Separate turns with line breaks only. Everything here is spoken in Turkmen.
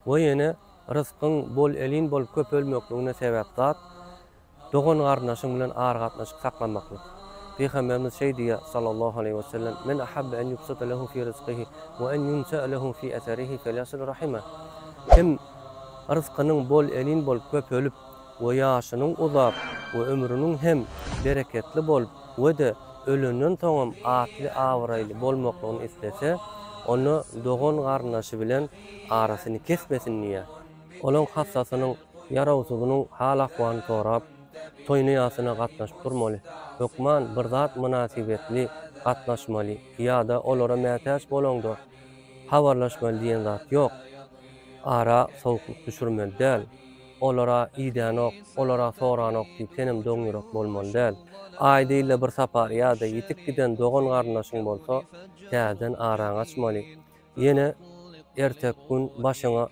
we ýene rızkyň bol elin bolup köp ölmekligine sebäp zat dogan garnaşyň bilen ary gatnaşyp saklanmaklyk. Peygamberimiz şey diýär sallallahu aleyhi we sellem: "Men ahabba an yubsata lahu fi rizqihi we an yunsa lahu fi atharihi falyasil rahimah." Kim rızkynyň bol elin bolup köp ölüp we ýaşynyň uzap we ömrüniň hem bereketli bolup we de ölünden soňam atly awraýly bolmaklygyny istese, onu dogan garnaşy bilen arasyny kesmesin diýär. Olaň hassasynyň ýarawsygynyň hal ahwalyny sorap, toýny ýasyna gatnaşyp durmaly. Hökman bir zat münasibetli gatnaşmaly ýa-da olara mätäç bolanda habarlaşmaly diýen zat ýok. Ara sowukluk düşürmeli däl. Olara iýdanok, olara soranok diýip senem doňýurak bolmaly däl. Aýda ille bir sapar ýa-da ýitip giden dogan garnaşyň bolsa, täzeden araň açmaly. Ýene ertek gün başyňa